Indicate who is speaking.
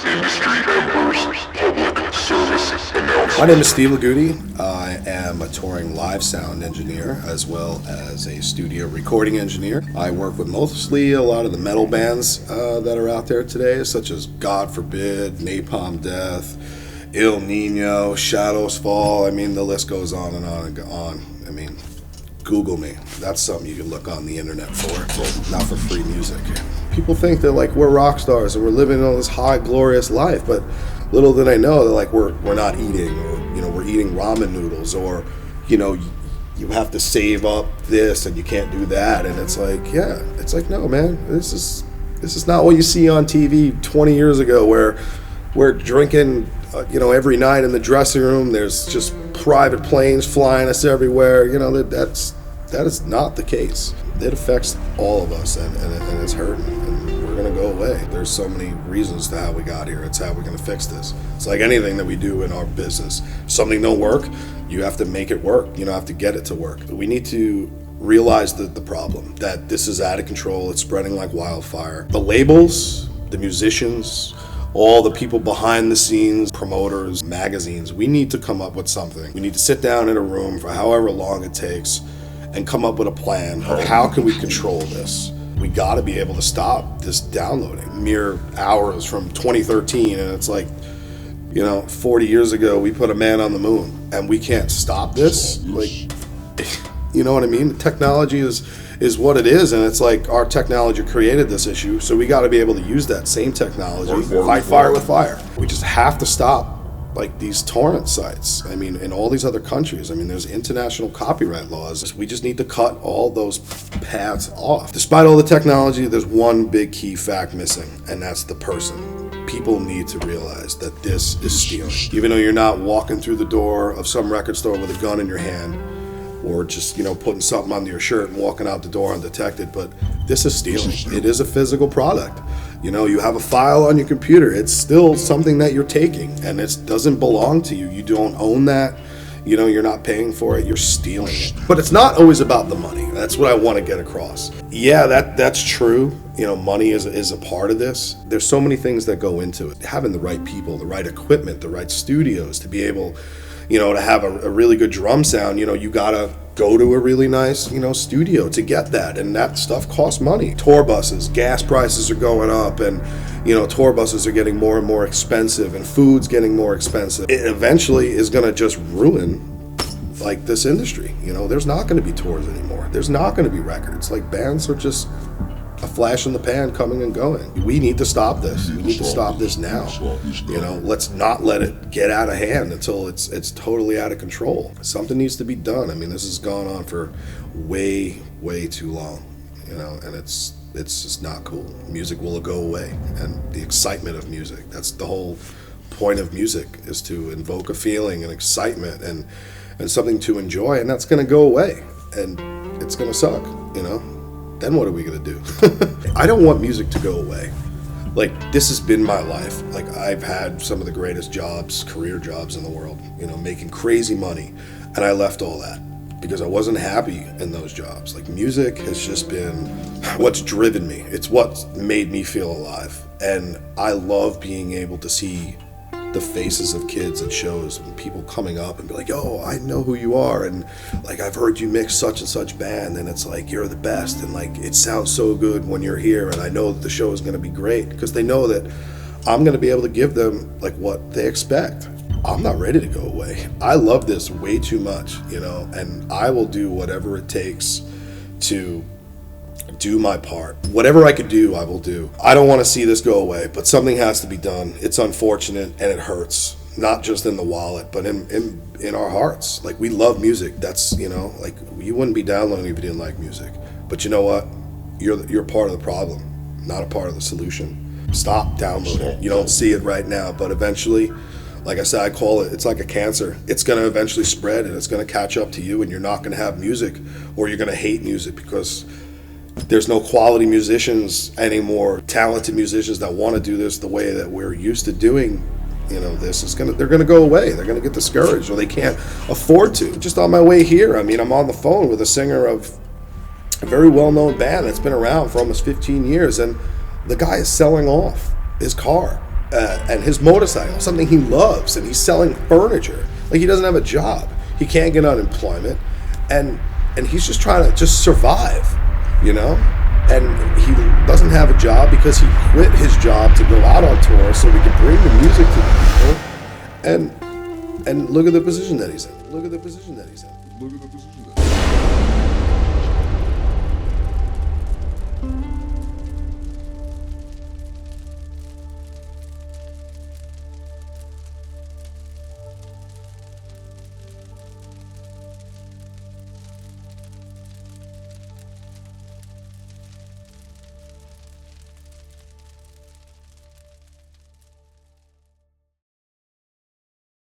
Speaker 1: Industry Embers public service announcement.
Speaker 2: My name is Steve Lagudi. I am a touring live sound engineer as well as a studio recording engineer. I work with mostly a lot of the metal bands that are out there today, such as God Forbid, Napalm Death, Il Nino, Shadows Fall. I mean, the list goes on and on and on. I mean, Google me. That's something you can look on the internet for, not for free music. People think that like we're rock stars and we're living on this high, glorious life, but little did I know that like we're not eating, or we're eating ramen noodles, or you have to save up this and you can't do that, and it's like no, man, this is not what you see on TV 20 years ago, where we're drinking every night in the dressing room. There's just private planes flying us everywhere. That is not the case. It affects all of us, and it's hurting, and we're gonna go away. There's so many reasons to how we got here. It's how we're gonna fix this. It's like anything that we do in our business. Something don't work, you have to make it work. You have to get it to work. We need to realize the problem, that this is out of control. It's spreading like wildfire. The labels, the musicians, all the people behind the scenes, promoters, magazines, we need to come up with something. We need to sit down in a room for however long it takes and come up with a plan of how can we control this. We got to be able to stop this downloading. Mere hours from 2013, and it's like 40 years ago we put a man on the moon, and we can't stop this. Like, you know what I mean? The technology is what it is, and it's like our technology created this issue, so we got to be able to use that same technology, fight fire with fire. We just have to stop like these torrent sites. I mean, in all these other countries, there's international copyright laws. We just need to cut all those paths off. Despite all the technology, there's one big key fact missing, and that's the person. People need to realize that this is stealing. Even though you're not walking through the door of some record store with a gun in your hand, or just putting something under your shirt and walking out the door undetected, but this is stealing. It is a physical product. You have a file on your computer. It's still something that you're taking, and it doesn't belong to you. You don't own that. You're not paying for it. You're stealing it. But it's not always about the money. That's what I want to get across. Yeah, that's true. Money is a part of this. There's so many things that go into it. Having the right people, the right equipment, the right studios to be able to have a really good drum sound, you gotta go to a really nice, studio to get that, and that stuff costs money. Tour buses, gas prices are going up, and tour buses are getting more and more expensive, and food's getting more expensive. It eventually is gonna just ruin like this industry. There's not gonna be tours anymore. There's not gonna be records. Like, bands are just a flash in the pan, coming and going. We need to stop this. We need to stop this now. Let's not let it get out of hand until it's totally out of control. Something needs to be done. This has gone on for way, way too long. And it's just not cool. Music will go away, and the excitement of music. That's the whole point of music, is to invoke a feeling and excitement and something to enjoy, and that's going to go away, and it's going to suck. Then what are we gonna do? I don't want music to go away. Like, this has been my life. Like, I've had some of the greatest jobs, career jobs in the world, making crazy money, and I left all that because I wasn't happy in those jobs. Like, music has just been what's driven me. It's what made me feel alive, and I love being able to see the faces of kids at shows, and people coming up and be like, "Yo, I know who you are, and like I've heard you mix such and such band, and it's like you're the best, and like it sounds so good when you're here, and I know that the show is going to be great," because they know that I'm going to be able to give them like what they expect. I'm not ready to go away. I love this way too much, and I will do whatever it takes to do my part. Whatever I could do, I will do. I don't want to see this go away, but something has to be done. It's unfortunate, and it hurts, not just in the wallet, but in our hearts. Like, we love music. That's, like, you wouldn't be downloading if you didn't like music. But you know what? You're part of the problem, not a part of the solution. Stop downloading. You don't see it right now, but eventually, like I said, I call it, it's like a cancer. It's going to eventually spread, and it's going to catch up to you, and you're not going to have music, or you're going to hate music, because there's no quality musicians anymore, talented musicians that want to do this the way that we're used to doing. They're gonna go away. They're gonna get discouraged, or they can't afford to. Just on my way here, I'm on the phone with a singer of a very well-known band that's been around for almost 15 years, and the guy is selling off his car and his motorcycle, something he loves, and he's selling furniture. Like, he doesn't have a job. He can't get unemployment, and he's just trying to just survive, you know? And he doesn't have a job because he quit his job to go out on tour so we could bring the music to the people. And look at the position that he's in. Look at the position that he's in. Look at the position that he's in.